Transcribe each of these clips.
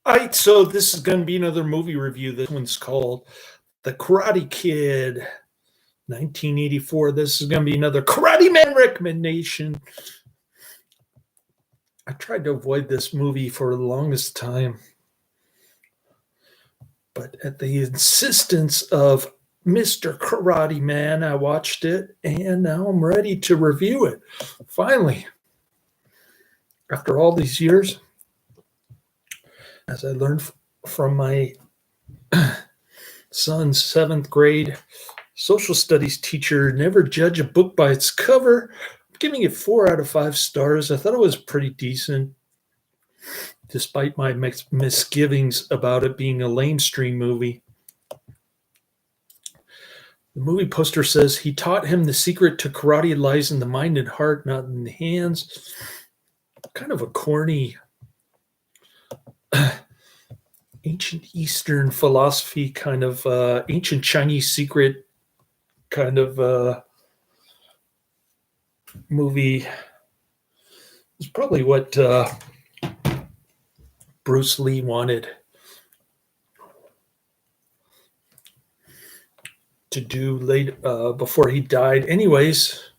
All right, so this is going to be another movie review. This one's called The Karate Kid, 1984. This is going to be another Karate Man recommendation. I tried to avoid this movie for the longest time, but at the insistence of Mr. Karate Man, I watched it, and now I'm ready to review it. Finally, after all these years, as I learned from my son's 7th grade social studies teacher, never judge a book by its cover. I'm giving it 4 out of 5 stars. I thought it was pretty decent, despite my misgivings about it being a lamestream movie. The movie poster says he taught him the secret to karate lies in the mind and heart, not in the hands. Kind of a corny ancient Eastern philosophy, kind of ancient Chinese secret kind of movie. It's probably what Bruce Lee wanted to do late before he died. Anyways,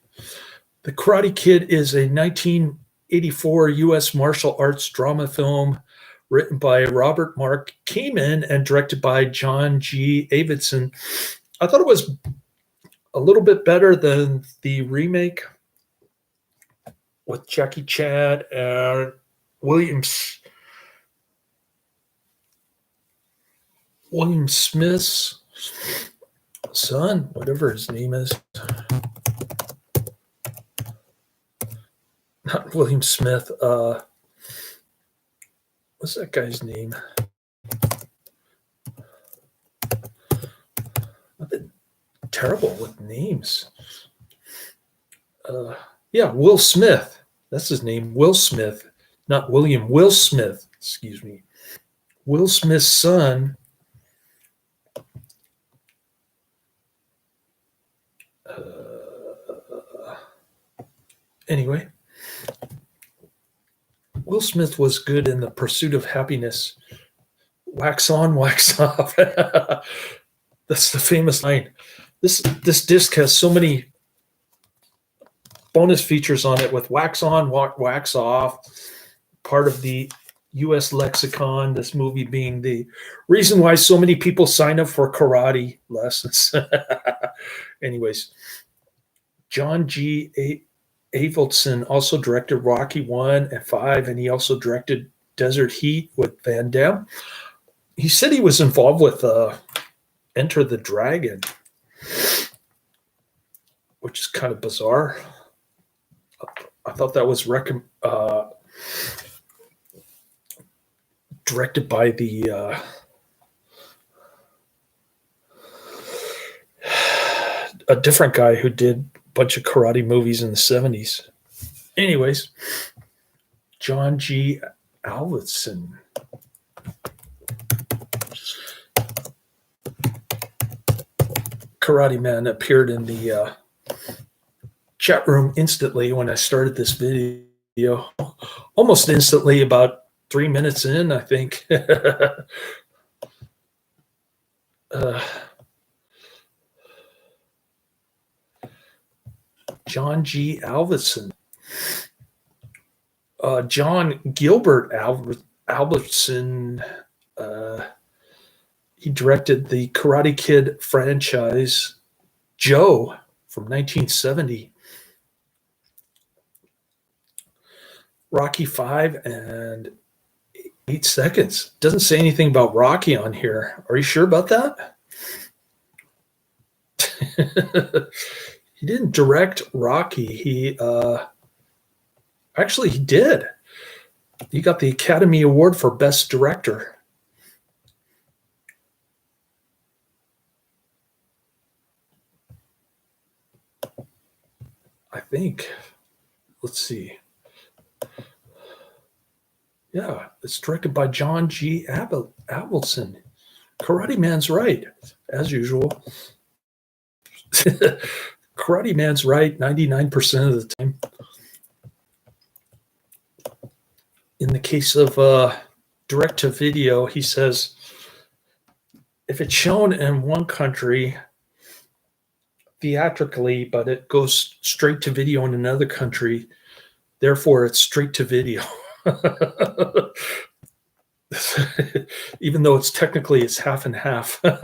The Karate Kid is a 1984 U.S. martial arts drama film written by Robert Mark Kamen and directed by John G. Avildsen. I thought it was a little bit better than the remake with Jackie Chan and William Smith's son, whatever his name is. Not William Smith. What's that guy's name? I've been terrible with names. Will Smith. That's his name, Will Smith. Not William, Will Smith, excuse me. Will Smith's son. Anyway. Will Smith was good in The Pursuit of Happiness. Wax on, wax off. That's the famous line. This disc has so many bonus features on it with wax on, wax off. Part of the U.S. lexicon, this movie being the reason why so many people sign up for karate lessons. Anyways, John G. Avildsen also directed Rocky 1 and 5, and he also directed Desert Heat with Van Damme. He said he was involved with Enter the Dragon, which is kind of bizarre. I thought that was directed by the a different guy who did bunch of karate movies in the 70s. Anyways, John G. Avildsen. Karate Man appeared in the chat room instantly when I started this video. Almost instantly, about 3 minutes in, I think. John G. Avildsen. John Gilbert Avildsen. He directed the Karate Kid franchise, Joe, from 1970. Rocky 5 and 8 seconds. Doesn't say anything about Rocky on here. Are you sure about that? He didn't direct Rocky. He did. He got the Academy Award for Best Director. I think. Let's see. Yeah, it's directed by John G. Avildsen. Karate Man's right, as usual. Karate Man's right 99% of the time. In the case of direct to video, he says, if it's shown in one country theatrically, but it goes straight to video in another country, therefore it's straight to video. Even though it's half and half. That's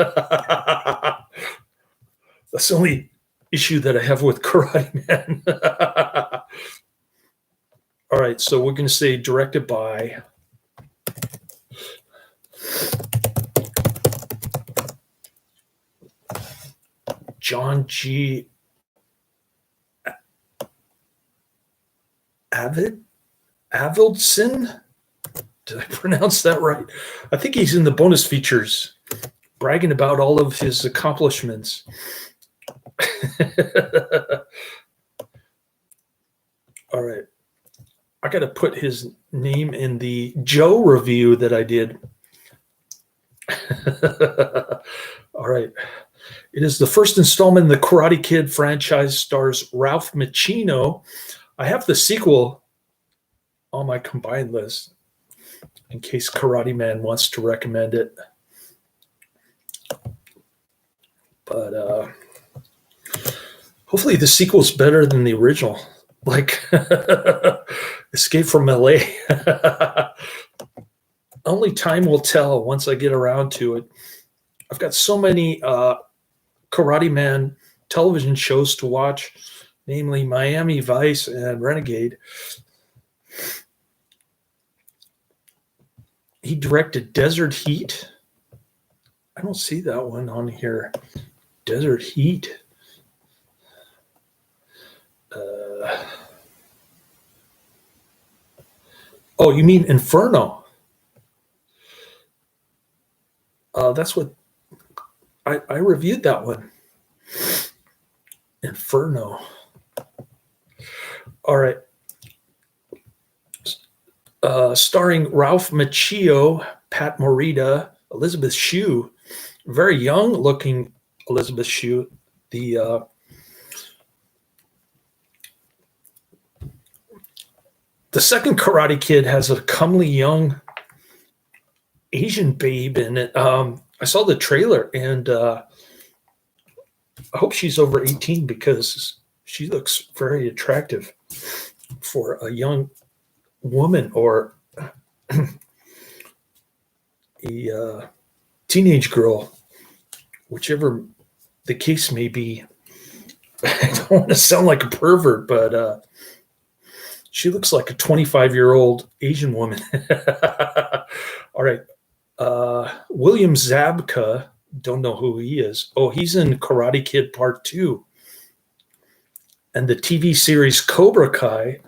the only issue that I have with Karate Man. All right, so we're going to say directed by John G. Avildsen. Did I pronounce that right? I think he's in the bonus features, bragging about all of his accomplishments. All right. I got to put his name in the Joe review that I did. All right. It is the first installment in the Karate Kid franchise, stars Ralph Macchio. I have the sequel on my combined list in case Karate Man wants to recommend it. But hopefully the sequel's better than the original. Like Escape from LA. Only time will tell once I get around to it. I've got so many Karate Man television shows to watch, namely Miami Vice and Renegade. He directed Desert Heat. I don't see that one on here. Desert Heat. Oh, you mean Inferno? That's what I reviewed that one. Inferno. All right. Starring Ralph Macchio, Pat Morita, Elisabeth Shue, very young looking Elisabeth Shue. The second Karate Kid has a comely young Asian babe in it. I saw the trailer and I hope she's over 18 because she looks very attractive for a young woman or a teenage girl, whichever the case may be. I don't want to sound like a pervert, but she looks like a 25-year-old Asian woman. All right. William Zabka, don't know who he is. Oh, he's in Karate Kid Part 2. And the TV series Cobra Kai,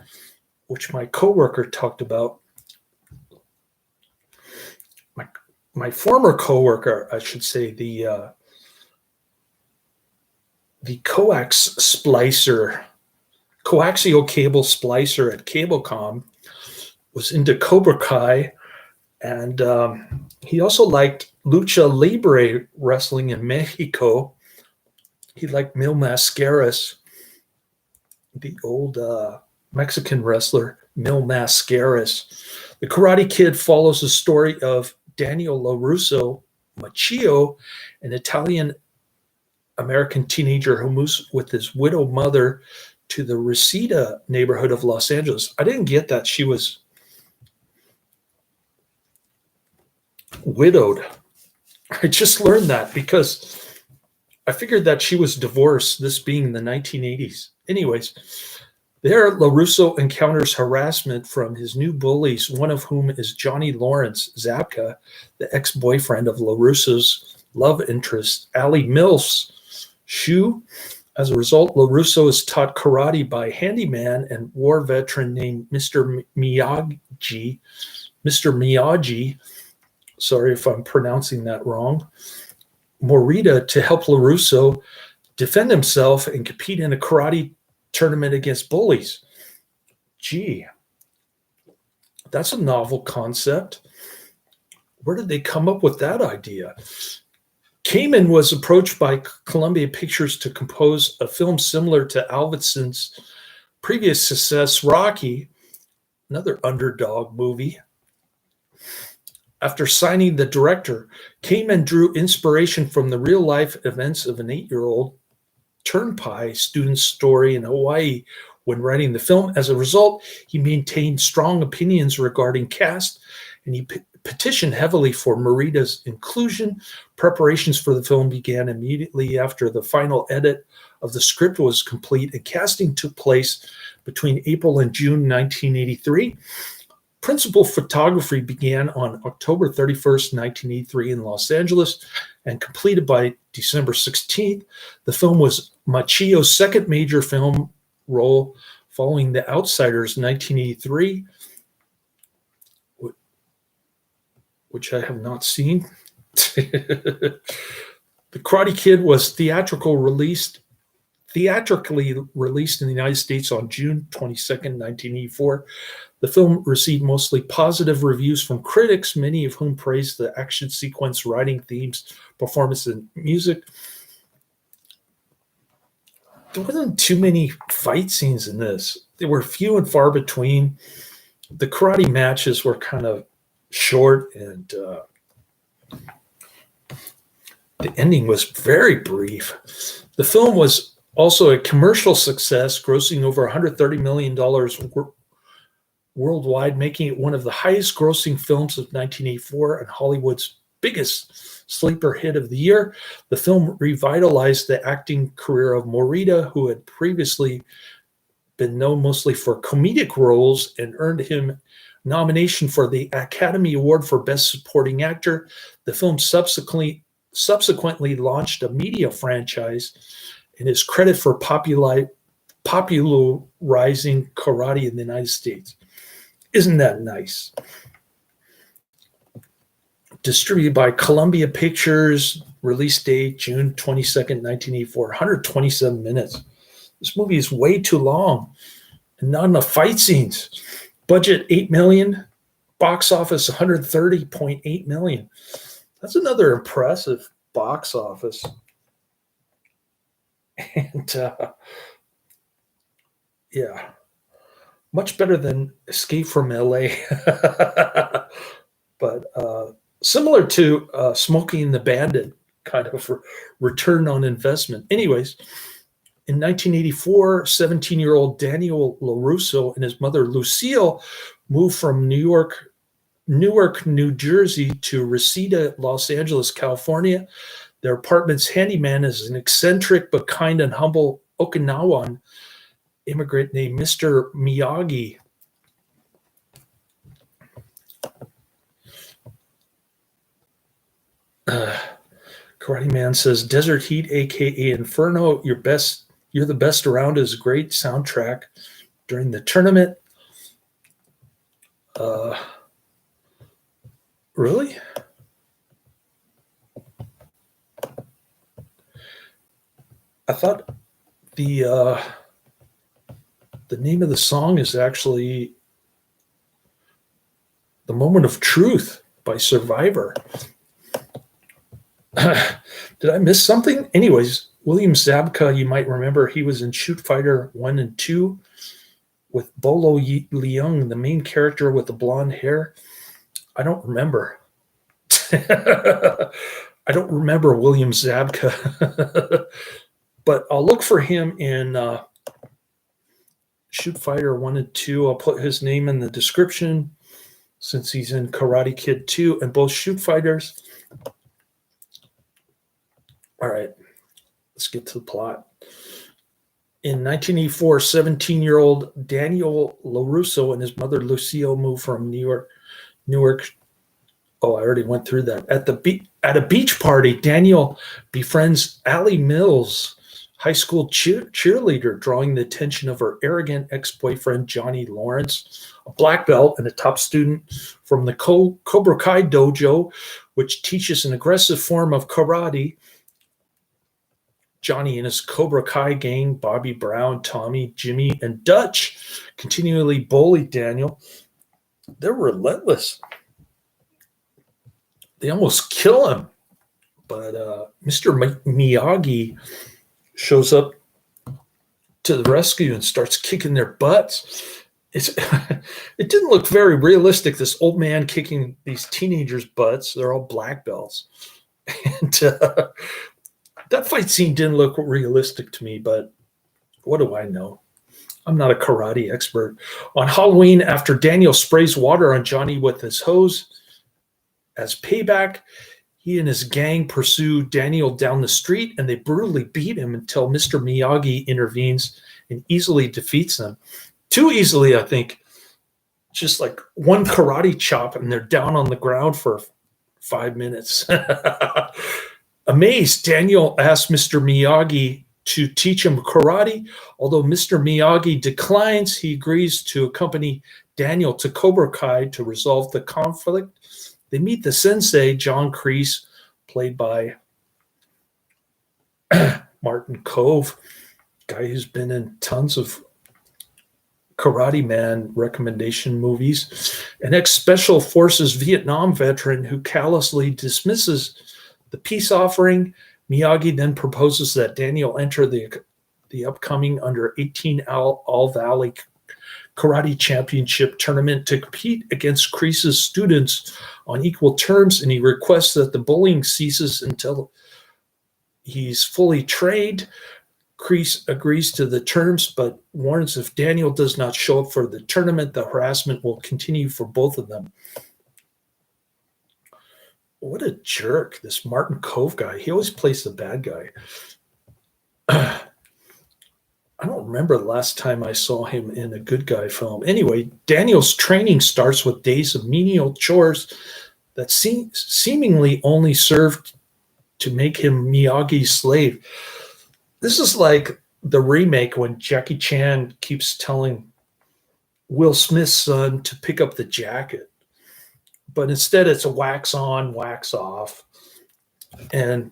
which my coworker talked about. My former coworker, I should say, the coaxial cable splicer at Cablecom, was into Cobra Kai, and he also liked lucha libre wrestling in Mexico. He liked Mil Mascaras, the old Mexican wrestler Mil Mascaras. The Karate Kid follows the story of Daniel LaRusso Macchio, an Italian-American teenager who moves with his widowed mother to the Reseda neighborhood of Los Angeles. I didn't get that she was widowed. I just learned that because I figured that she was divorced, this being the 1980s. Anyways, there LaRusso encounters harassment from his new bullies, one of whom is Johnny Lawrence Zabka, the ex-boyfriend of LaRusso's love interest, Allie Mills Shue. As a result, LaRusso is taught karate by handyman and war veteran named Mr. Miyagi. Sorry if I'm pronouncing that wrong. Morita, to help LaRusso defend himself and compete in a karate tournament against bullies. Gee, that's a novel concept. Where did they come up with that idea? Kamen was approached by Columbia Pictures to compose a film similar to Avildsen's previous success, Rocky, another underdog movie. After signing, the director came and drew inspiration from the real-life events of an 8-year-old turnpike student's story in Hawaii when writing the film. As a result, he maintained strong opinions regarding cast, and he petitioned heavily for Morita's inclusion. Preparations for the film began immediately after the final edit of the script was complete, and casting took place between April and June 1983. Principal photography began on October 31st, 1983 in Los Angeles and completed by December 16th. The film was Macchio's second major film role following The Outsiders 1983, which I have not seen. The Karate Kid was theatrically released in the United States on June 22nd, 1984. The film received mostly positive reviews from critics, many of whom praised the action sequence, writing, themes, performance, and music. There wasn't too many fight scenes in this. They were few and far between. The karate matches were kind of short, and the ending was very brief. The film was also a commercial success, grossing over $130 million worldwide, making it one of the highest grossing films of 1984 and Hollywood's biggest sleeper hit of the year. The film revitalized the acting career of Morita, who had previously been known mostly for comedic roles, and earned him nomination for the Academy Award for Best Supporting Actor. The film subsequently launched a media franchise and is credited for popularizing karate in the United States. Isn't that nice? Distributed by Columbia Pictures, release date June 22nd, 1984, 127 minutes. This movie is way too long and not enough fight scenes. Budget $8 million, box office $130.8 million. That's another impressive box office. And yeah, much better than Escape from LA. But similar to Smokey and the Bandit, kind of return on investment. Anyways, in 1984, 17-year-old Daniel LaRusso and his mother Lucille moved from Newark, New Jersey to Reseda, Los Angeles, California. Their apartment's handyman is an eccentric but kind and humble Okinawan immigrant named Mr. Miyagi. Karate Man says, Desert Heat, aka Inferno, you're the best around, is a great soundtrack during the tournament. Really? I thought the name of the song is actually The Moment of Truth by Survivor. Did I miss something? Anyways, William Zabka, you might remember, he was in Shoot Fighter 1 and 2 with Bolo Leung, the main character with the blonde hair. I don't remember. I don't remember William Zabka. But I'll look for him in Shoot Fighter 1 and 2. I'll put his name in the description since he's in Karate Kid 2 and both Shoot Fighters. All right, let's get to the plot. In 1984, 17-year-old Daniel LaRusso and his mother Lucille moved from Newark. Oh, I already went through that. At a beach party, Daniel befriends Allie Mills, high school cheerleader, drawing the attention of her arrogant ex-boyfriend, Johnny Lawrence, a black belt and a top student from the Cobra Kai dojo, which teaches an aggressive form of karate. Johnny and his Cobra Kai gang, Bobby Brown, Tommy, Jimmy, and Dutch, continually bully Daniel. They're relentless. They almost kill him. But Mr. Miyagi shows up to the rescue and starts kicking their butts. it's it didn't look very realistic. This old man kicking these teenagers' butts. They're all black belts, and that fight scene didn't look realistic to me. But what do I know? I'm not a karate expert. On Halloween, after Daniel sprays water on Johnny with his hose as payback, he and his gang pursue Daniel down the street, and they brutally beat him until Mr. Miyagi intervenes and easily defeats them. Too easily, I think. Just like one karate chop, and they're down on the ground for 5 minutes. Amazed, Daniel asks Mr. Miyagi to teach him karate. Although Mr. Miyagi declines, he agrees to accompany Daniel to Cobra Kai to resolve the conflict. They meet the sensei, John Kreese, played by Martin Kove, guy who's been in tons of Karate Man recommendation movies, an ex-Special Forces Vietnam veteran who callously dismisses the peace offering. Miyagi then proposes that Daniel enter the upcoming under-18 All Valley Karate Championship tournament to compete against Kreese's students on equal terms, and he requests that the bullying ceases until he's fully trained. Kreese agrees to the terms, but warns if Daniel does not show up for the tournament, the harassment will continue for both of them. What a jerk, this Martin Kove guy. He always plays the bad guy. I don't remember the last time I saw him in a good guy film. Anyway, Daniel's training starts with days of menial chores that seemingly only served to make him Miyagi's slave. This is like the remake when Jackie Chan keeps telling Will Smith's son to pick up the jacket. But instead it's a wax on, wax off. And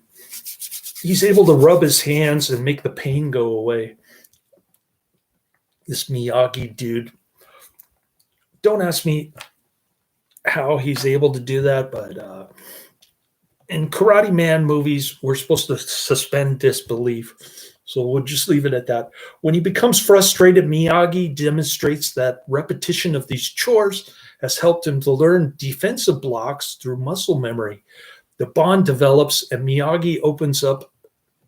he's able to rub his hands and make the pain go away. This Miyagi dude. Don't ask me how he's able to do that, but in Karate Man movies, we're supposed to suspend disbelief. So we'll just leave it at that. When he becomes frustrated, Miyagi demonstrates that repetition of these chores has helped him to learn defensive blocks through muscle memory. The bond develops, and Miyagi opens up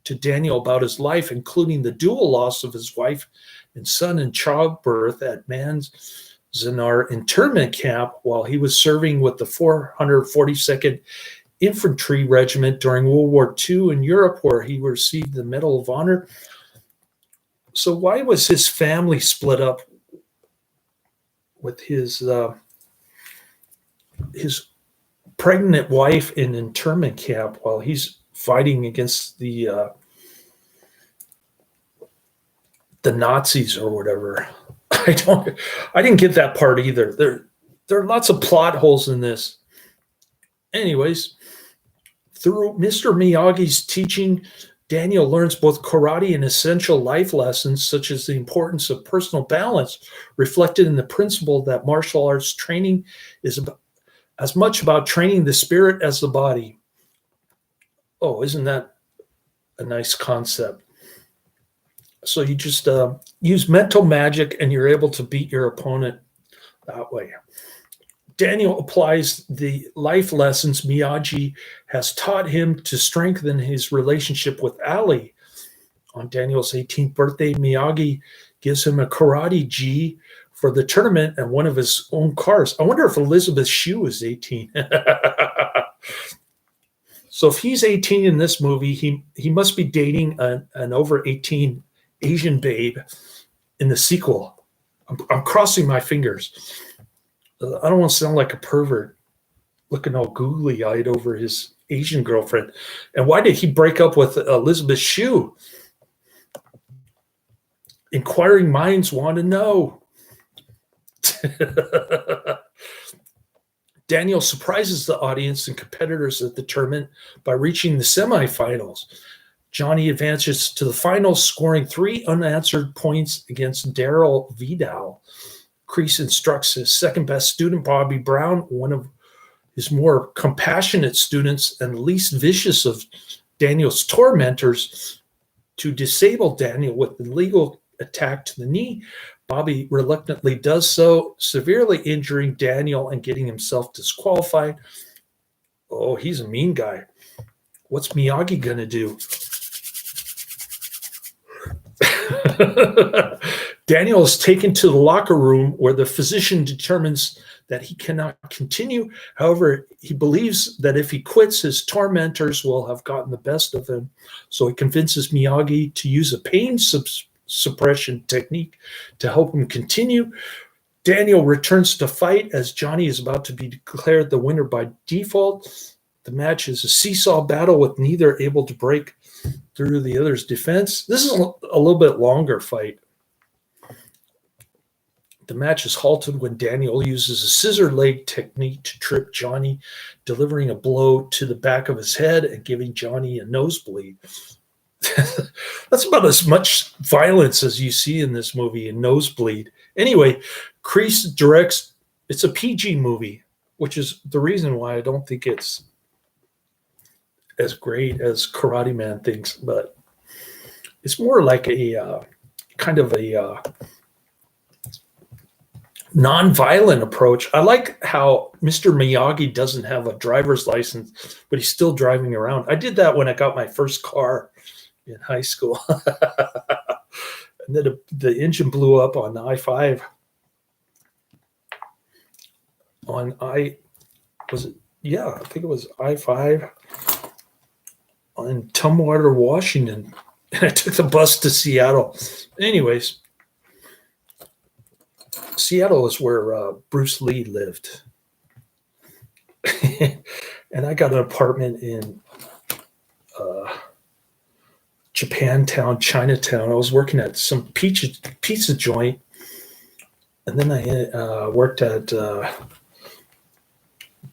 to Daniel about his life, including the dual loss of his wife and son in childbirth at Manzanar internment camp while he was serving with the 442nd Infantry Regiment during World War II in Europe, where he received the Medal of Honor. So why was his family split up with his pregnant wife in internment camp while he's fighting against the Nazis or whatever? I didn't get that part either. There are lots of plot holes in this. Anyways, through Mr. Miyagi's teaching, Daniel learns both karate and essential life lessons, such as the importance of personal balance, reflected in the principle that martial arts training is as much about training the spirit as the body. Oh, isn't that a nice concept? So you just use mental magic and you're able to beat your opponent that way. Daniel applies the life lessons Miyagi has taught him to strengthen his relationship with Ali. On Daniel's 18th birthday, Miyagi gives him a karate gi for the tournament and one of his own cars. I wonder if Elisabeth Shue is 18. So if he's 18 in this movie, he must be dating an over 18 Asian babe in the sequel. I'm crossing my fingers. I don't want to sound like a pervert looking all googly-eyed over his Asian girlfriend. And why did he break up with Elisabeth Shue? Inquiring minds want to know. Daniel surprises the audience and competitors at the tournament by reaching the semifinals. Johnny advances to the finals, scoring 3 unanswered points against Daryl Vidal. Kreese instructs his second-best student, Bobby Brown, one of his more compassionate students and least vicious of Daniel's tormentors, to disable Daniel with the legal attack to the knee. Bobby reluctantly does so, severely injuring Daniel and getting himself disqualified. Oh, he's a mean guy. What's Miyagi going to do? Daniel is taken to the locker room where the physician determines that he cannot continue. However, he believes that if he quits, his tormentors will have gotten the best of him. So he convinces Miyagi to use a pain suppression technique to help him continue. Daniel returns to fight as Johnny is about to be declared the winner by default. The match is a seesaw battle with neither able to break through the other's defense. This is a little bit longer fight. The match is halted when Daniel uses a scissor leg technique to trip Johnny, delivering a blow to the back of his head and giving Johnny a nosebleed. That's about as much violence as you see in this movie, a nosebleed. Anyway, Kreese directs, it's a PG movie, which is the reason why I don't think it's as great as Karate Man thinks, but it's more like a kind of a non-violent approach. I like how Mr. Miyagi doesn't have a driver's license, but he's still driving around. I did that when I got my first car in high school. And then the engine blew up on I-5. I think it was I-5 on Tumwater, Washington. And I took the bus to Seattle. Anyways, Seattle is where Bruce Lee lived. And I got an apartment in Japantown, Chinatown. I was working at some pizza joint. And then I worked at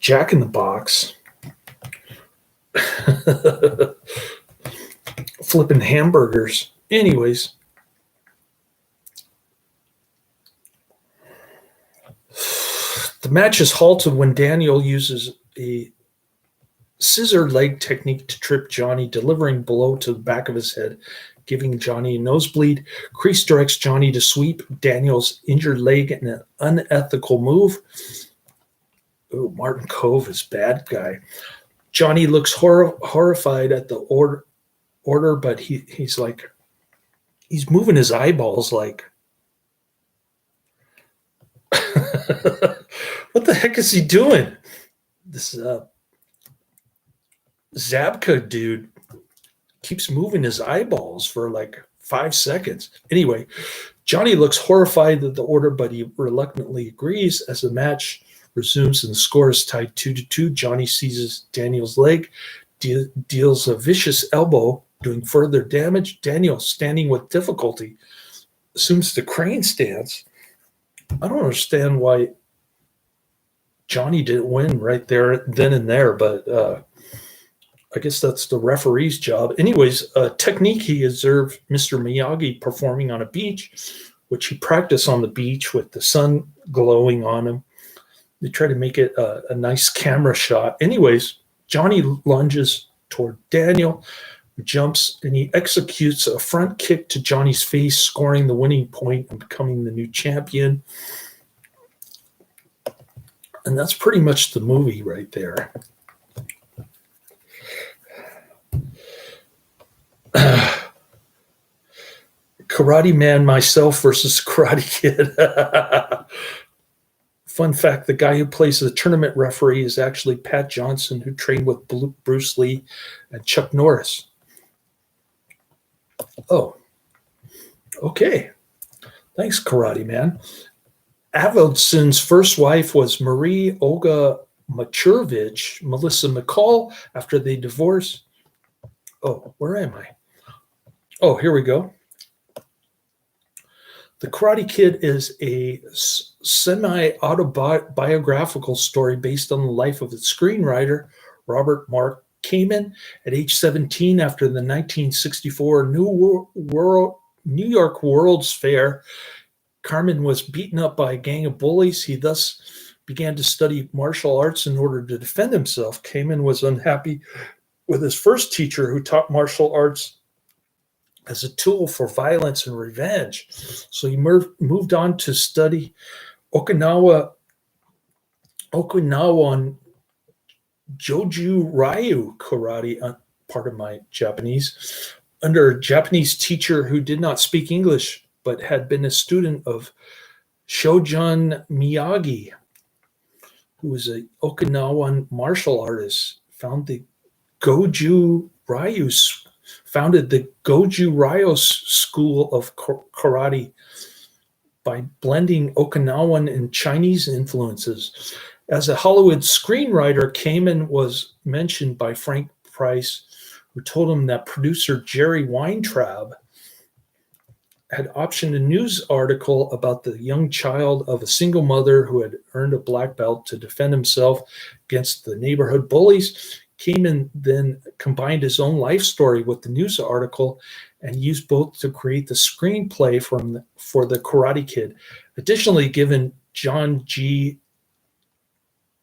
Jack in the Box. Flipping hamburgers. Anyways. The match is halted when Daniel uses a scissor leg technique to trip Johnny, delivering a blow to the back of his head, giving Johnny a nosebleed. Kreese directs Johnny to sweep Daniel's injured leg in an unethical move. Oh, Martin Kove is bad guy. Johnny looks horrified at the order, but he's moving his eyeballs like, what the heck is he doing? This Zabka dude keeps moving his eyeballs for like 5 seconds. Anyway, Johnny looks horrified at the order, but he reluctantly agrees. As the match resumes and the score is tied 2-2, Johnny seizes Daniel's leg, deals a vicious elbow, doing further damage. Daniel, standing with difficulty, assumes the crane stance. I don't understand why Johnny didn't win right there, then and there, but I guess that's the referee's job. Anyways, technique he observed Mr. Miyagi performing on a beach, which he practiced on the beach with the sun glowing on him. They try to make it a nice camera shot. Anyways, Johnny lunges toward Daniel, who jumps, and he executes a front kick to Johnny's face, scoring the winning point and becoming the new champion. And that's pretty much the movie right there. Karate Man myself versus Karate Kid. Fun fact, the guy who plays the tournament referee is actually Pat Johnson, who trained with Bruce Lee and Chuck Norris. Oh, okay. Thanks, Karate Man. Avildsen's first wife was Marie Olga Machurovich, Melissa McCall, after they divorced. Oh, where am I? Oh, here we go. The Karate Kid is a semi-autobiographical story based on the life of its screenwriter, Robert Mark Kamen. At age 17, after the 1964 New York World's Fair, Carmen was beaten up by a gang of bullies. He thus began to study martial arts in order to defend himself. Kamen was unhappy with his first teacher, who taught martial arts as a tool for violence and revenge. So he moved on to study Okinawan Joju Ryu karate, part of my Japanese, under a Japanese teacher who did not speak English but had been a student of Shogun Miyagi, who was an Okinawan martial artist, founded the Goju Ryu School of Karate by blending Okinawan and Chinese influences. As a Hollywood screenwriter, Kamen was mentioned by Frank Price, who told him that producer Jerry Weintraub had optioned a news article about the young child of a single mother who had earned a black belt to defend himself against the neighborhood bullies. Kamen then combined his own life story with the news article and used both to create the screenplay for the Karate Kid. Additionally, given John G.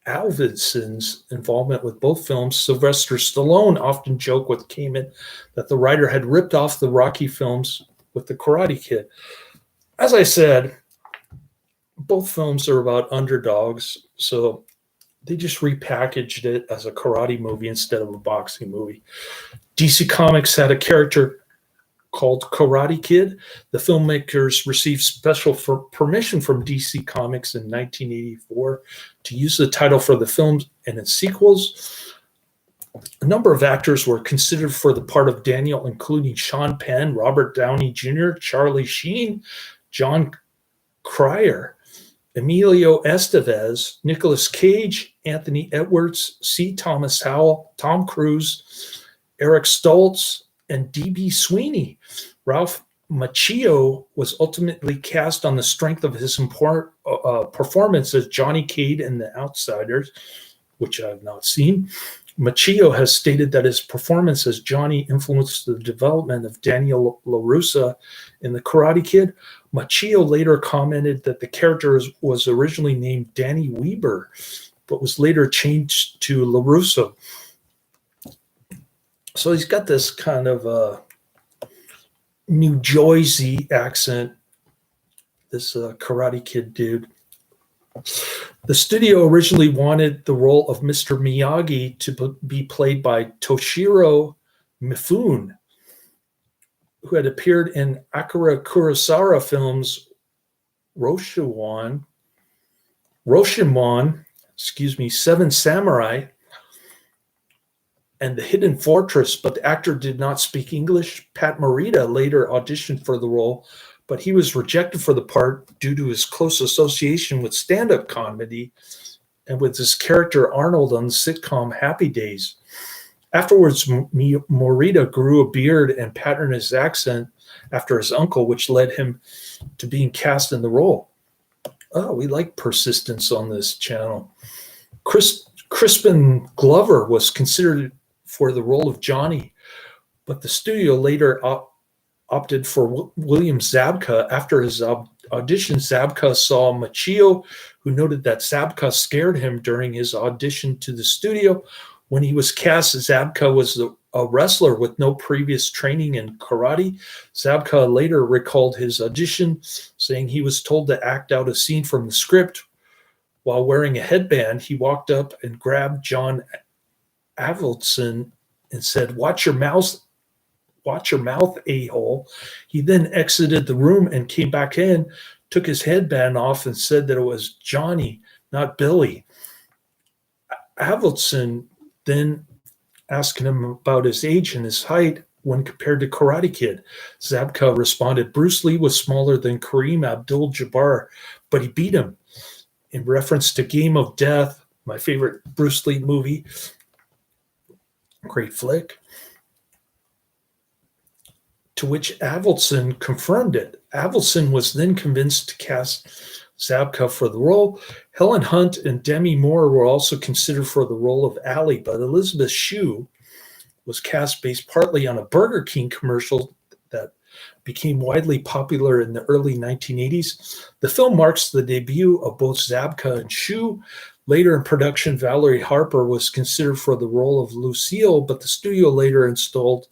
Avildsen's involvement with both films, Sylvester Stallone often joked with Kamen that the writer had ripped off the Rocky films with the Karate Kid. As I said, both films are about underdogs, so they just repackaged it as a karate movie instead of a boxing movie. DC Comics had a character called Karate Kid. The filmmakers received special permission from DC Comics in 1984 to use the title for the films and its sequels. A number of actors were considered for the part of Daniel, including Sean Penn, Robert Downey Jr., Charlie Sheen, John Cryer, Emilio Estevez, Nicolas Cage, Anthony Edwards, C. Thomas Howell, Tom Cruise, Eric Stoltz, and D.B. Sweeney. Ralph Macchio was ultimately cast on the strength of his performance as Johnny Cade in The Outsiders, which I have not seen. Macchio has stated that his performance as Johnny influenced the development of Daniel LaRussa in The Karate Kid. Macchio later commented that the character was originally named Danny Weber, but was later changed to LaRusso. So he's got this kind of New Jersey accent, this Karate Kid dude. The studio originally wanted the role of Mr. Miyagi to be played by Toshiro Mifune, who had appeared in Akira Kurosawa films Rashomon, Seven Samurai, and The Hidden Fortress, but the actor did not speak English. Pat Morita later auditioned for the role, but he was rejected for the part due to his close association with stand-up comedy and with his character Arnold on the sitcom Happy Days. Afterwards, Morita grew a beard and patterned his accent after his uncle, which led him to being cast in the role. Oh, we like persistence on this channel. Crispin Glover was considered for the role of Johnny, but the studio later opted for William Zabka. After his audition, Zabka saw Macchio, who noted that Zabka scared him during his audition to the studio. When he was cast, Zabka was a wrestler with no previous training in karate. Zabka later recalled his audition, saying he was told to act out a scene from the script. While wearing a headband, he walked up and grabbed John Avildsen and said, "Watch your mouth, a-hole." He then exited the room and came back in, took his headband off, and said that it was Johnny, not Billy. Avildsen then asked him about his age and his height when compared to Karate Kid. Zabka responded, "Bruce Lee was smaller than Kareem Abdul-Jabbar, but he beat him," in reference to Game of Death, my favorite Bruce Lee movie. Great flick. To which Avildsen confirmed it. Avildsen was then convinced to cast Zabka for the role. Helen Hunt and Demi Moore were also considered for the role of Allie, but Elisabeth Shue was cast based partly on a Burger King commercial that became widely popular in the early 1980s. The film marks the debut of both Zabka and Shue. Later in production, Valerie Harper was considered for the role of Lucille, but the studio later installed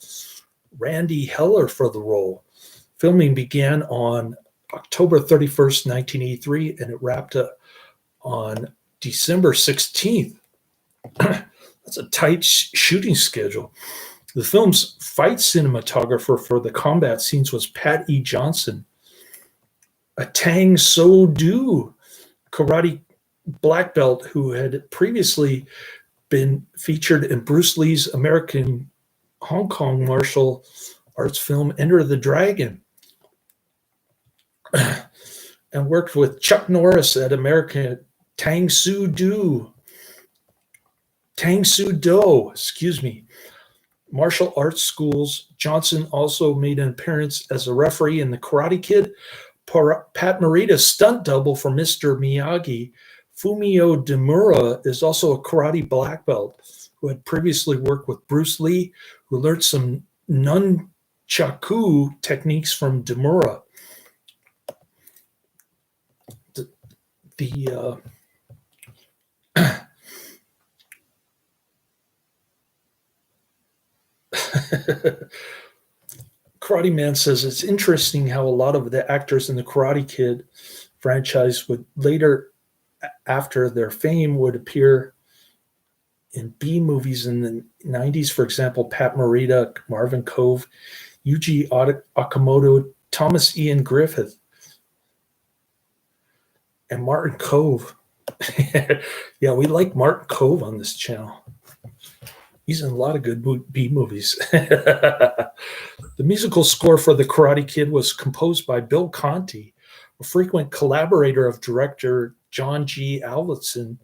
Randy Heller for the role. Filming began on October 31st, 1983, and it wrapped up on December 16th. That's a tight shooting schedule. The film's fight cinematographer for the combat scenes was Pat E. Johnson, a Tang Soo Do karate black belt who had previously been featured in Bruce Lee's American Hong Kong martial arts film Enter the Dragon, and worked with Chuck Norris at American Tang Soo Do, martial arts schools. Johnson also made an appearance as a referee in The Karate Kid. Pat Morita, stunt double for Mr. Miyagi. Fumio Demura is also a karate black belt who had previously worked with Bruce Lee, who learned some nunchaku techniques from Demura. The Karate Man says it's interesting how a lot of the actors in the Karate Kid franchise would later, after their fame, would appear in B movies in the 90s. For example, Pat Morita, Marvin Kove, Yuji Okamoto, Thomas Ian Griffith, and Martin Kove. Yeah, we like Martin Kove on this channel. He's in a lot of good B movies. The musical score for The Karate Kid was composed by Bill Conti, a frequent collaborator of director John G. Avildsen.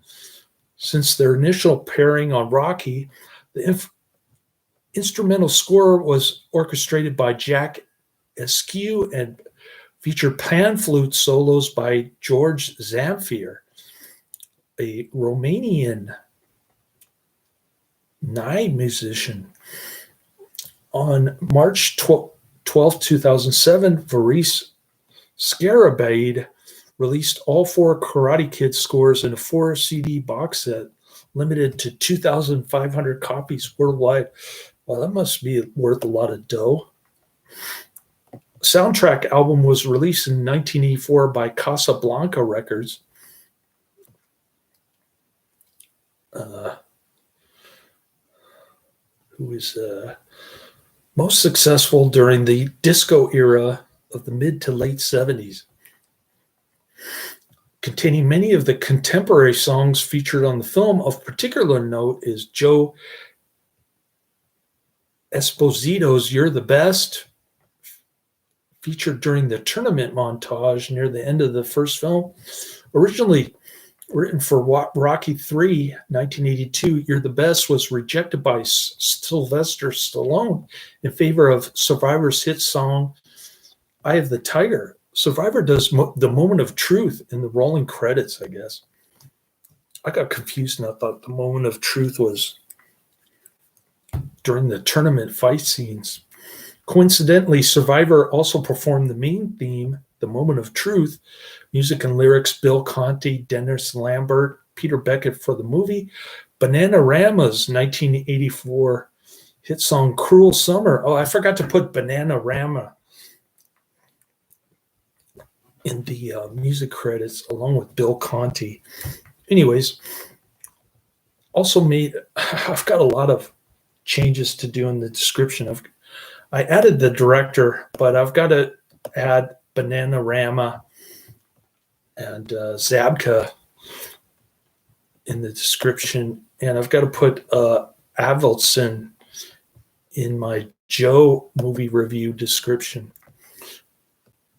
Since their initial pairing on Rocky, the instrumental score was orchestrated by Jack Eskew and featured pan flute solos by George Zamfir, a Romanian Nye musician. On March 12, 2007, Varis Scarabaid released all 4 Karate Kid scores in a 4 CD box set, limited to 2,500 copies worldwide. Well, that must be worth a lot of dough. Soundtrack album was released in 1984 by Casablanca Records. Who was most successful during the disco era of the mid to late 70s. Containing many of the contemporary songs featured on the film. Of particular note is Joe Esposito's You're the Best, featured during the tournament montage near the end of the first film. Originally written for Rocky III, 1982, You're the Best was rejected by Sylvester Stallone in favor of Survivor's hit song, Eye of the Tiger. Survivor does the moment of truth in the rolling credits, I guess. I got confused and I thought the moment of truth was during the tournament fight scenes. Coincidentally, Survivor also performed the main theme, The Moment of Truth, music and lyrics Bill Conti, Dennis Lambert, Peter Beckett for the movie. Bananarama's 1984 hit song Cruel Summer. Oh, I forgot to put Bananarama in the music credits along with Bill Conti. Anyways, also I've got a lot of changes to do in the description. I added the director, but I've got to add Bananarama and Zabka in the description, and I've got to put Avildsen in my Joe movie review description.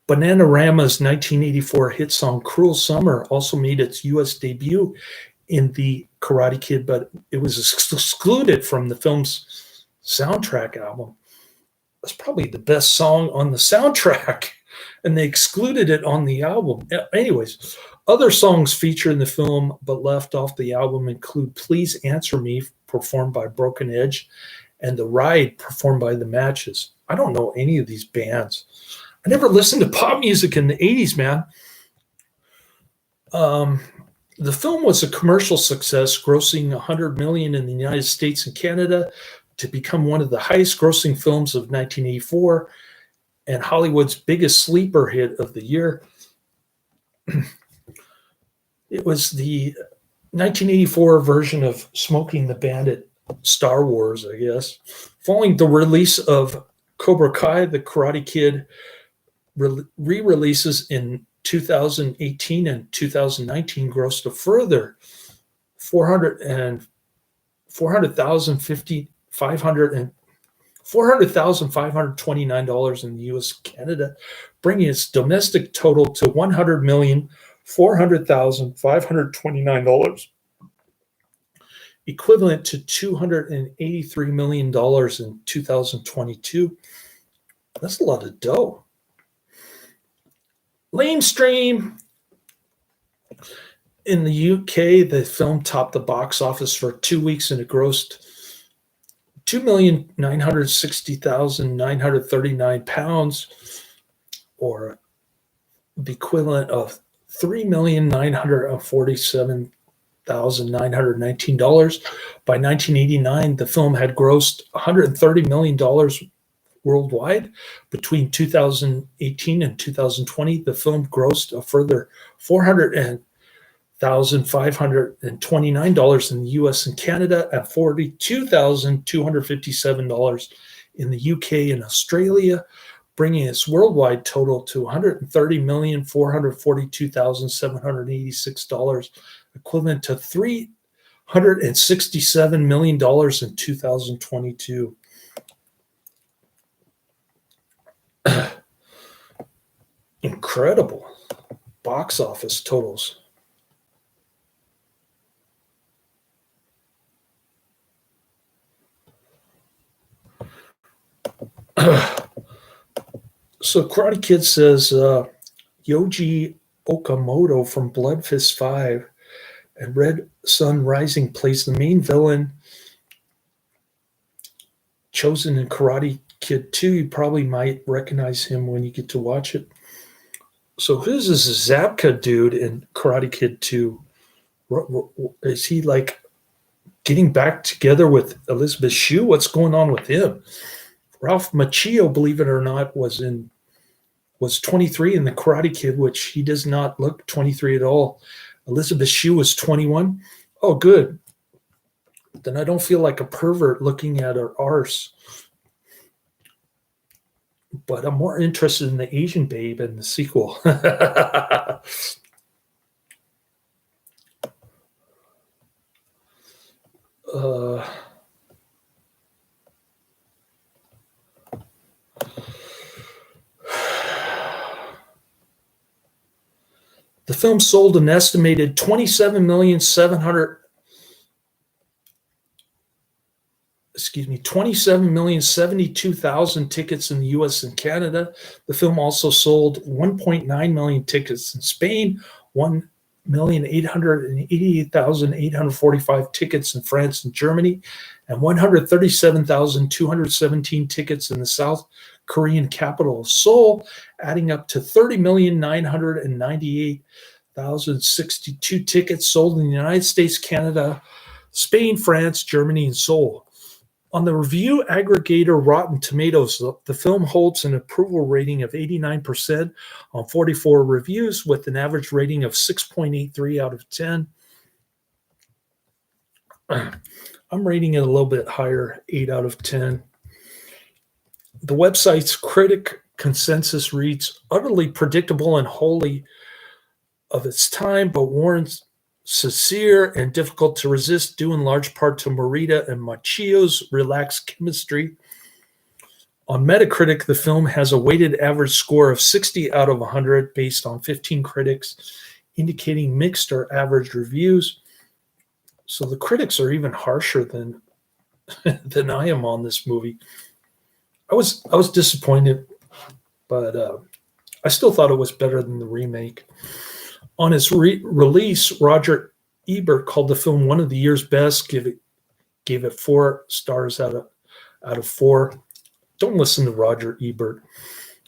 Bananarama's 1984 hit song Cruel Summer also made its U.S. debut in The Karate Kid, but it was excluded from the film's soundtrack album. That's probably the best song on the soundtrack, and they excluded it on the album. Anyways, other songs featured in the film but left off the album include Please Answer Me, performed by Broken Edge, and The Ride, performed by The Matches. I don't know any of these bands. I never listened to pop music in the 80s, man. The film was a commercial success, grossing $100 million in the United States and Canada, to become one of the highest grossing films of 1984 and Hollywood's biggest sleeper hit of the year. It was the 1984 version of Smoking the Bandit, Star Wars, I guess. Following the release of Cobra Kai, the Karate Kid re-releases in 2018 and 2019 grossed a further $400,529 in the U.S. and Canada, bringing its domestic total to $100,400,529, equivalent to $283 million in 2022. That's a lot of dough. Lamestream. In the UK, the film topped the box office for 2 weeks and it grossed £2,960,939, or the equivalent of $3,947,919. By 1989, the film had grossed $130 million worldwide. Between 2018 and 2020, the film grossed a further $400,529 in the US and Canada, and $42,257 in the UK and Australia, bringing its worldwide total to $130,442,786, equivalent to $367 million in 2022. Incredible box office totals. So Karate Kid says Yoji Okamoto from Blood Fist 5 and Red Sun Rising plays the main villain, chosen in Karate Kid 2. You probably might recognize him when you get to watch it. So who's this Zabka dude in Karate Kid 2? Is he like getting back together with Elisabeth Shue? What's going on with him? Ralph Macchio, believe it or not, was 23 in the Karate Kid, which he does not look 23 at all. Elisabeth Shue was 21. Oh, good. Then I don't feel like a pervert looking at her arse. But I'm more interested in the Asian babe in the sequel. The film sold an estimated 27,072,000 tickets in the US and Canada. The film also sold 1.9 million tickets in Spain, 1,888,845 tickets in France and Germany, and 137,217 tickets in the South Korean capital of Seoul, adding up to 30,998,062 tickets sold in the United States, Canada, Spain, France, Germany, and Seoul. On the review aggregator Rotten Tomatoes, the film holds an approval rating of 89% on 44 reviews, with an average rating of 6.83 out of 10. I'm rating it a little bit higher, 8 out of 10. The website's critic consensus reads, utterly predictable and wholly of its time, but warrants sincere and difficult to resist, due in large part to Morita and Macchio's relaxed chemistry. On Metacritic, the film has a weighted average score of 60 out of 100 based on 15 critics, indicating mixed or average reviews. So the critics are even harsher than I am on this movie. I was disappointed, but I still thought it was better than the remake. On its release, Roger Ebert called the film one of the year's best, gave it 4 stars out of 4. Don't listen to Roger Ebert.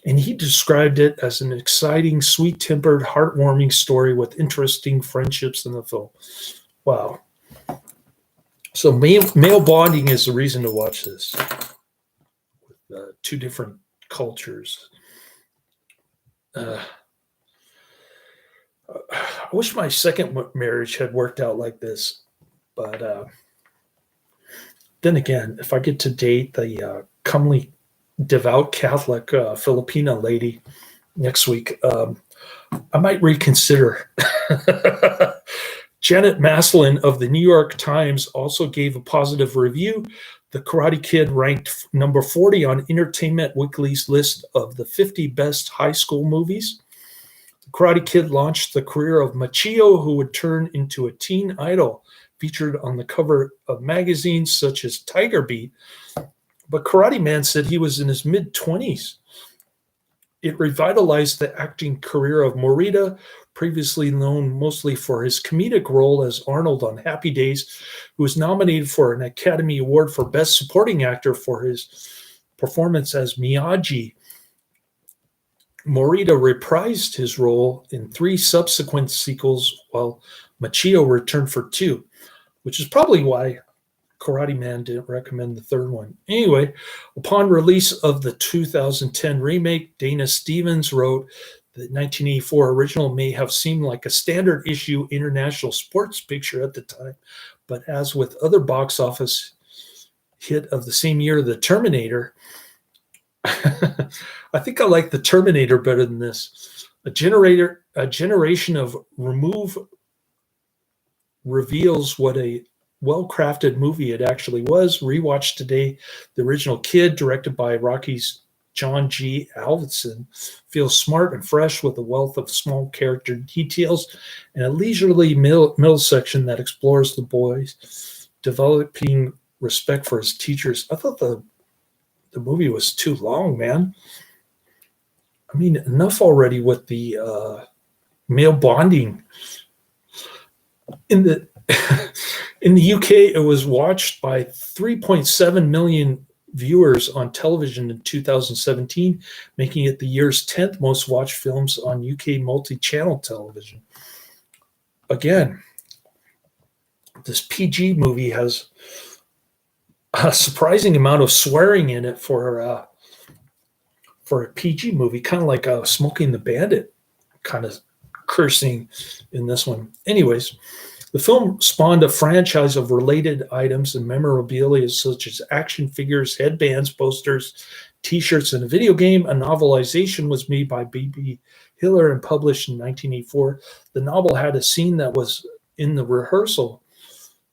And he described it as an exciting, sweet-tempered, heartwarming story with interesting friendships in the film. Wow. So male bonding is the reason to watch this. Two different cultures. I wish my second marriage had worked out like this, but then again, if I get to date the comely, devout Catholic Filipina lady next week, I might reconsider. Janet Maslin of the New York Times also gave a positive review. The Karate Kid ranked number 40 on Entertainment Weekly's list of the 50 best high school movies. The Karate Kid launched the career of Macchio, who would turn into a teen idol, featured on the cover of magazines such as Tiger Beat. But Karate Man said he was in his mid-20s. It revitalized the acting career of Morita, previously known mostly for his comedic role as Arnold on Happy Days, who was nominated for an Academy Award for Best Supporting Actor for his performance as Miyagi. Morita reprised his role in 3 subsequent sequels, while Macchio returned for 2, which is probably why Karate Man didn't recommend the third one. Anyway, upon release of the 2010 remake, Dana Stevens wrote, the 1984 original may have seemed like a standard issue international sports picture at the time, but as with other box office hit of the same year, The Terminator, I think I like The Terminator better than this. A generation of remove reveals what a well-crafted movie it actually was. Rewatched today, the original Kid, directed by Rocky's John G. Avildsen, feels smart and fresh with a wealth of small character details and a leisurely middle section that explores the boy's developing respect for his teachers. I thought the movie was too long, man. I mean, enough already with the male bonding. In the UK, it was watched by 3.7 million viewers on television in 2017, making it the year's 10th most watched films on UK multi-channel television. Again, this PG movie has a surprising amount of swearing in it for a PG movie, kind of like Smoking the Bandit kind of cursing in this one. Anyways, the film spawned a franchise of related items and memorabilia such as action figures, headbands, posters, T-shirts, and a video game. A novelization was made by B.B. Hiller and published in 1984. The novel had a scene that was in the rehearsal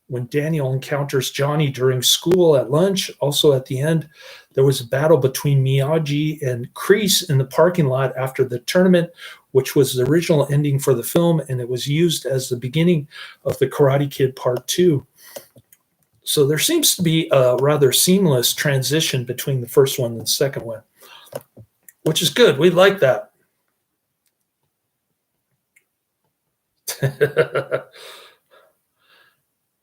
when Daniel encounters Johnny during school at lunch. Also at the end, there was a battle between Miyagi and Kreese in the parking lot after the tournament, which was the original ending for the film, and it was used as the beginning of the Karate Kid Part 2. So there seems to be a rather seamless transition between the first one and the second one, which is good. We like that.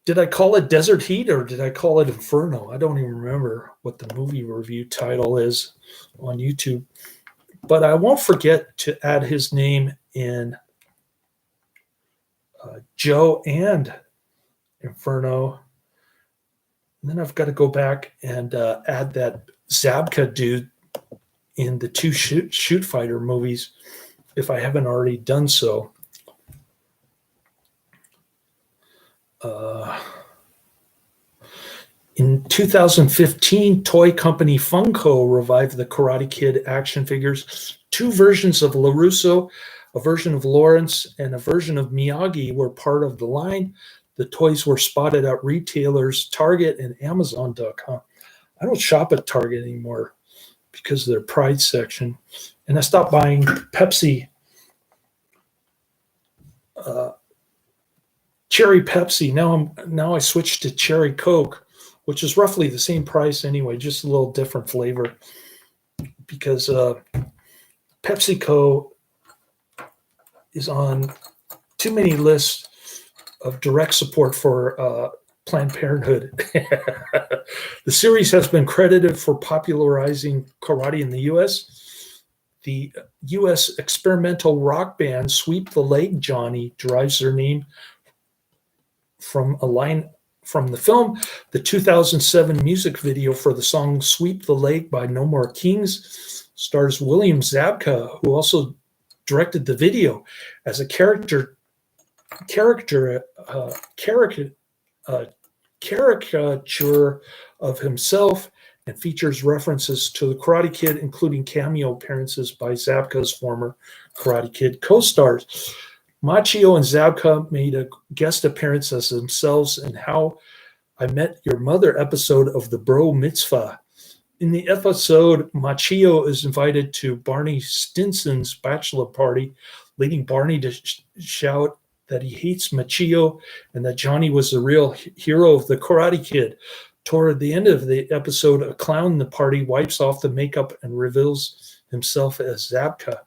Did I call it Desert Heat or did I call it Inferno? I don't even remember what the movie review title is on YouTube. But I won't forget to add his name in Joe and Inferno. And then I've got to go back and add that Zabka dude in the 2 Shoot Fighter movies if I haven't already done so. In 2015, toy company Funko revived the Karate Kid action figures. 2 versions of LaRusso, a version of Lawrence, and a version of Miyagi were part of the line. The toys were spotted at retailers Target and Amazon.com. I don't shop at Target anymore because of their Pride section. And I stopped buying Pepsi, Cherry Pepsi. Now I switched to Cherry Coke, which is roughly the same price anyway, just a little different flavor. Because PepsiCo is on too many lists of direct support for Planned Parenthood. The series has been credited for popularizing karate in the U.S. The U.S. experimental rock band Sweep the Leg Johnny derives their name from a line from the film, the 2007 music video for the song Sweep the Leg by No More Kings stars William Zabka, who also directed the video as a caricature of himself, and features references to the Karate Kid, including cameo appearances by Zabka's former Karate Kid co-stars. Macchio and Zabka made a guest appearance as themselves in How I Met Your Mother episode of the Bro Mitzvah. In the episode, Macchio is invited to Barney Stinson's bachelor party, leading Barney to shout that he hates Macchio and that Johnny was the real hero of the Karate Kid. Toward the end of the episode, a clown in the party wipes off the makeup and reveals himself as Zabka.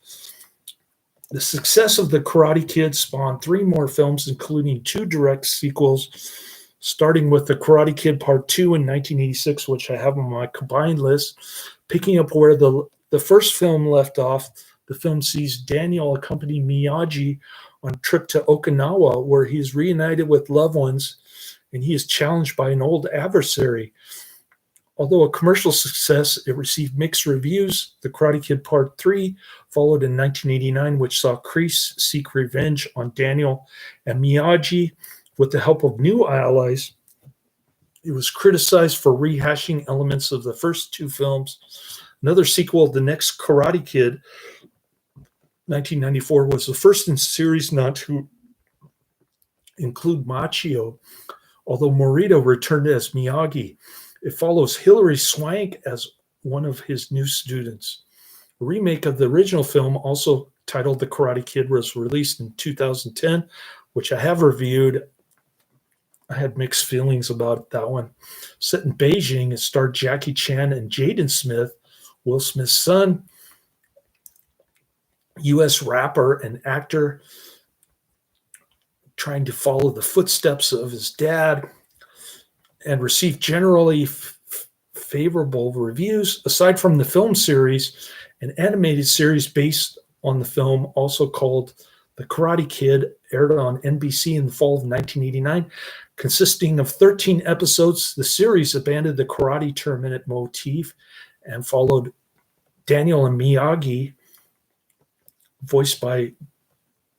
The success of the Karate Kid spawned 3 more films, including 2 direct sequels, starting with the Karate Kid Part 2 in 1986, which I have on my combined list. Picking up where the first film left off, the film sees Daniel accompany Miyagi on a trip to Okinawa, where he is reunited with loved ones, and he is challenged by an old adversary. Although a commercial success, it received mixed reviews. The Karate Kid Part 3 followed in 1989, which saw Kreese seek revenge on Daniel and Miyagi with the help of new allies. It was criticized for rehashing elements of the first 2 films. Another sequel, The Next Karate Kid, 1994, was the first in series not to include Macchio, although Morita returned as Miyagi. It follows Hilary Swank as one of his new students. A remake of the original film, also titled The Karate Kid, was released in 2010, which I have reviewed. I had mixed feelings about that one. Set in Beijing, it starred Jackie Chan and Jaden Smith, Will Smith's son, U.S. rapper and actor, trying to follow the footsteps of his dad, and received generally favorable reviews. Aside from the film series, an animated series based on the film, also called The Karate Kid, aired on NBC in the fall of 1989. Consisting of 13 episodes, the series abandoned the karate tournament motif and followed Daniel and Miyagi, voiced by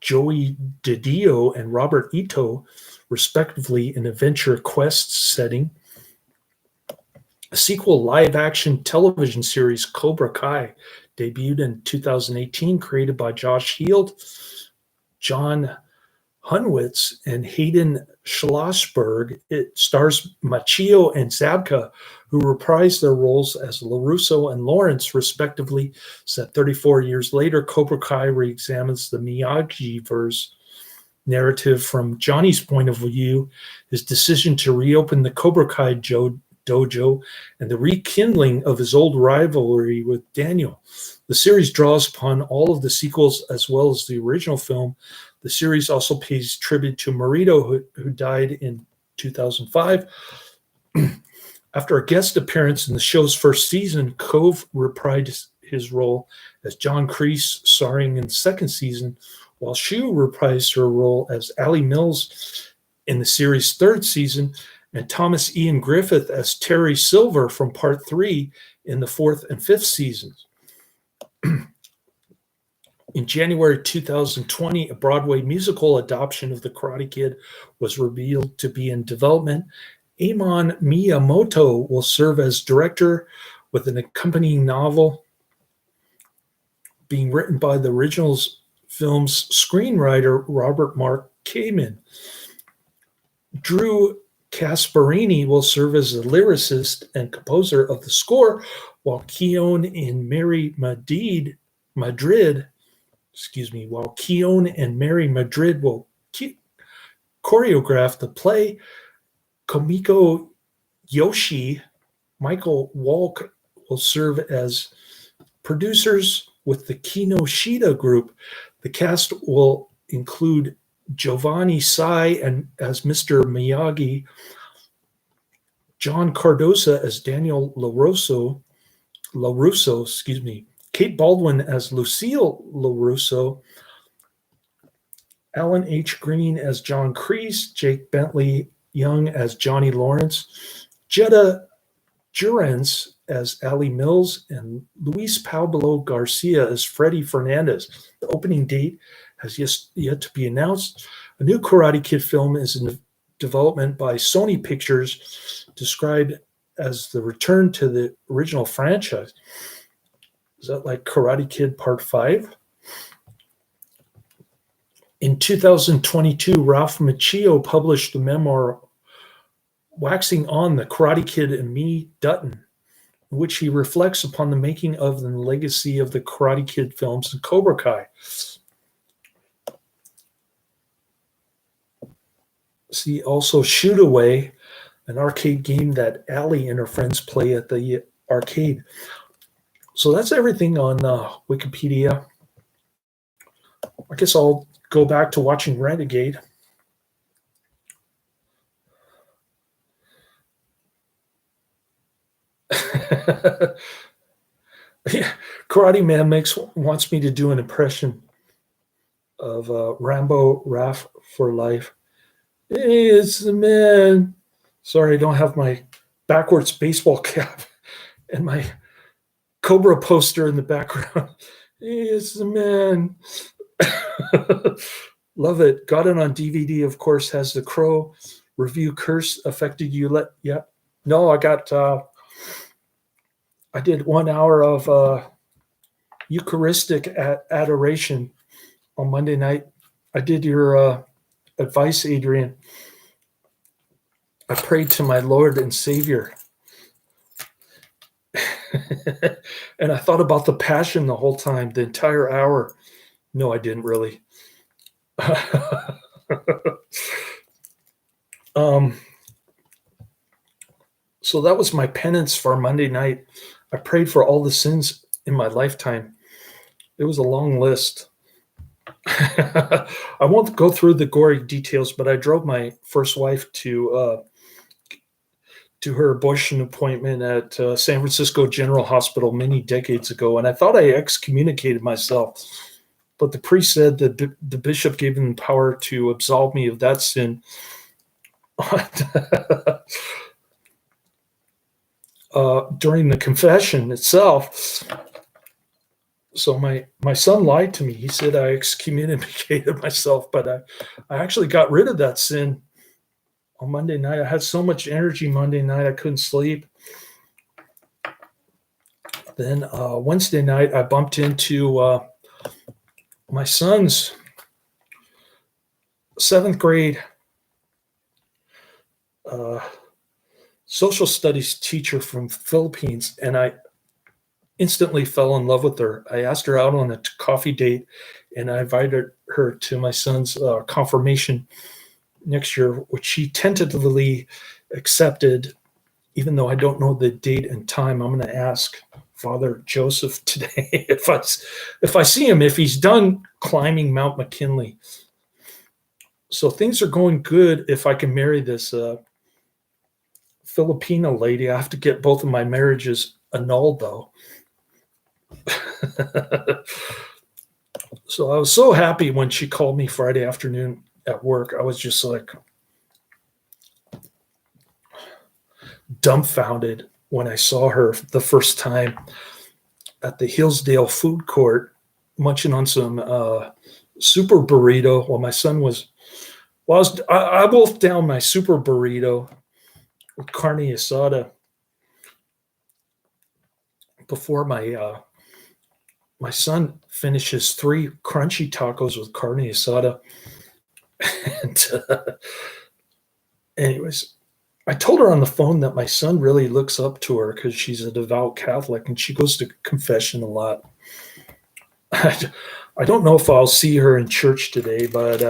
Joey DiDio and Robert Ito, respectively, in a Venture Quest setting. A sequel live-action television series, Cobra Kai, debuted in 2018, created by Josh Heald, John Hunwitz, and Hayden Schlossberg. It stars Macchio and Zabka, who reprised their roles as LaRusso and Lawrence, respectively. Set 34 years later, Cobra Kai re-examines the Miyagi-verse narrative from Johnny's point of view, his decision to reopen the Cobra Kai dojo, and the rekindling of his old rivalry with Daniel. The series draws upon all of the sequels as well as the original film. The series also pays tribute to Morita, who died in 2005. After a guest appearance in the show's first season, Kove reprised his role as John Kreese, starring in the second season, while Shue reprised her role as Allie Mills in the series' third season, and Thomas Ian Griffith as Terry Silver from Part 3 in the fourth and fifth seasons. In January 2020, a Broadway musical adaptation of The Karate Kid was revealed to be in development. Eamon Miyamoto will serve as director, with an accompanying novel being written by the original film's screenwriter, Robert Mark Kamen. Drew Casparini will serve as the lyricist and composer of the score, while Keone and Mary Madrid will choreograph the play. Komiko Yoshi, Michael Walk will serve as producers with the Kinoshita Group. The cast will include Giovanni Sai and as Mr. Miyagi, John Cardosa as Daniel LaRusso, Kate Baldwin as Lucille LaRusso, Alan H. Green as John Kreese, Jake Bentley Young as Johnny Lawrence, Jetta Jurens as Ali Mills, and Luis Pablo Garcia as Freddy Fernandez. The opening date has yet to be announced. A new Karate Kid film is in development by Sony Pictures, described as the return to the original franchise. Is that like Karate Kid Part 5? In 2022, Ralph Macchio published the memoir Waxing On, the Karate Kid and Me, Dutton, in which he reflects upon the making of and the legacy of the Karate Kid films and Cobra Kai. See also Shoot Away, an arcade game that Allie and her friends play at the arcade. So that's everything on Wikipedia. I guess I'll go back to watching Renegade. Yeah, Karate Man wants me to do an impression of Rambo Raff for life. Hey, it's the man. Sorry, I don't have my backwards baseball cap and my Cobra poster in the background. Hey, it's the man. Love it. Got it on DVD, of course. Has the Crow review curse affected you? Yeah. No, I got. I did 1 hour of Eucharistic adoration on Monday night. I did your advice, Adrian. I prayed to my Lord and Savior. And I thought about the Passion the whole time, the entire hour. No, I didn't really. So that was my penance for Monday night. I prayed for all the sins in my lifetime. It was a long list. I won't go through the gory details, but I drove my first wife to her abortion appointment at San Francisco General Hospital many decades ago, and I thought I excommunicated myself. But the priest said that the bishop gave him the power to absolve me of that sin. During the confession itself. So my son lied to me. He said I excommunicated myself, but I actually got rid of that sin on Monday night. I had so much energy Monday night, I couldn't sleep. Then Wednesday night, I bumped into my son's 7th grade social studies teacher from Philippines, and I instantly fell in love with her. I asked her out on a coffee date, and I invited her to my son's confirmation next year, which she tentatively accepted, even though I don't know the date and time. I'm going to ask Father Joseph today if I see him, if he's done climbing Mount McKinley. So things are going good if I can marry this Filipino lady. I have to get both of my marriages annulled, though. So I was so happy when she called me Friday afternoon at work. I was just like dumbfounded when I saw her the first time at the Hillsdale food court munching on some super burrito while my son was, I wolfed down my super burrito with carne asada before my son finishes 3 crunchy tacos with carne asada. And anyways, I told her on the phone that my son really looks up to her because she's a devout Catholic and she goes to confession a lot. I don't know if I'll see her in church today, but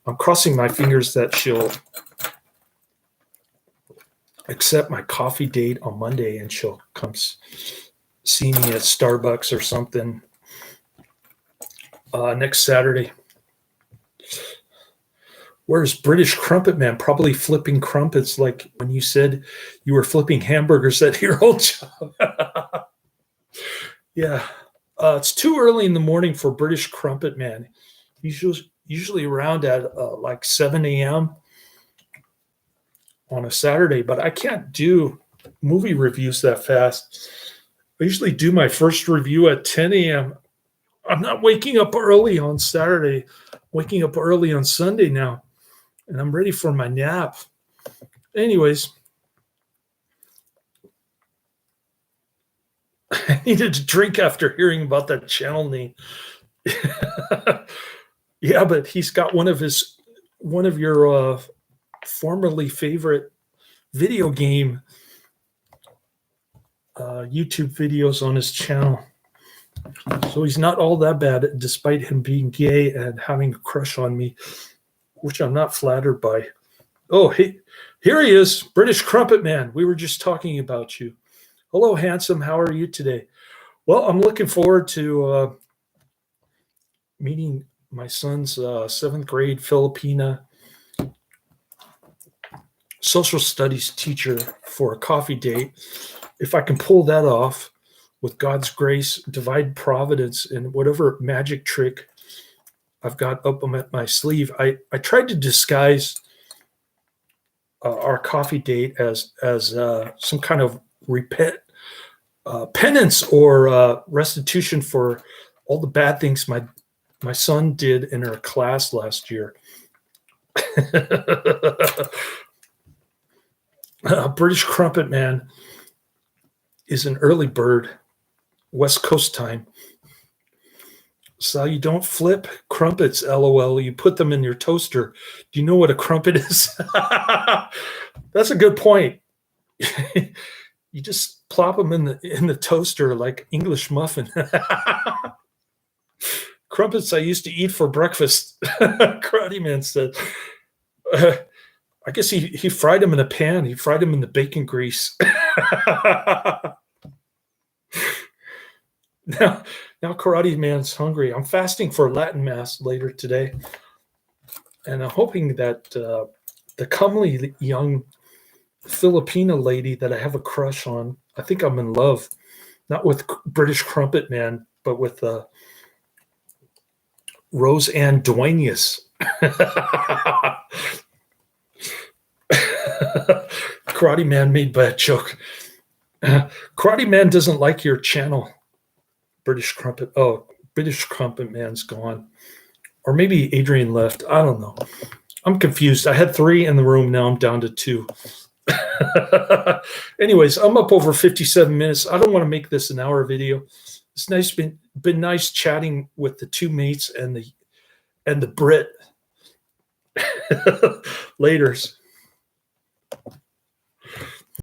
I'm crossing my fingers that she'll accept my coffee date on Monday and she'll come see me at Starbucks or something next Saturday. Where's British Crumpet Man? Probably flipping crumpets like when you said you were flipping hamburgers at your old job. Yeah. It's too early in the morning for British Crumpet Man. He's usually around at like 7 a.m. on a Saturday, but I can't do movie reviews that fast. I usually do my first review at 10 a.m. I'm not waking up early on Saturday, waking up early on Sunday now, and I'm ready for my nap. Anyways, I needed to drink after hearing about that channel name. Yeah, but he's got one of your formerly favorite video game YouTube videos on his channel. So he's not all that bad, despite him being gay and having a crush on me, which I'm not flattered by. Oh, hey, here he is, British Crumpet Man. We were just talking about you. Hello, handsome. How are you today? Well, I'm looking forward to meeting my son's 7th grade Filipina social studies teacher for a coffee date. If I can pull that off with God's grace, divine providence, and whatever magic trick I've got up my sleeve, I tried to disguise our coffee date as some kind of penance or restitution for all the bad things my son did in her class last year. British Crumpet Man is an early bird, West Coast time. So you don't flip crumpets, LOL. You put them in your toaster. Do you know what a crumpet is? That's a good point. You just plop them in the toaster like English muffin. Crumpets I used to eat for breakfast. Karate Man said. I guess he fried them in a pan. He fried them in the bacon grease. Now Karate Man's hungry. I'm fasting for Latin Mass later today. And I'm hoping that the comely young Filipina lady that I have a crush on, I think I'm in love, not with British Crumpet Man, but with Rose Ann Duenas. Karate Man made bad joke. Karate Man doesn't like your channel, British Crumpet. Oh, British Crumpet Man's gone. Or maybe Adrian left. I don't know. I'm confused. I had 3 in the room. Now I'm down to 2. Anyways, I'm up over 57 minutes. I don't want to make this an hour video. It's nice, been nice chatting with the 2 mates and the Brit. Laters.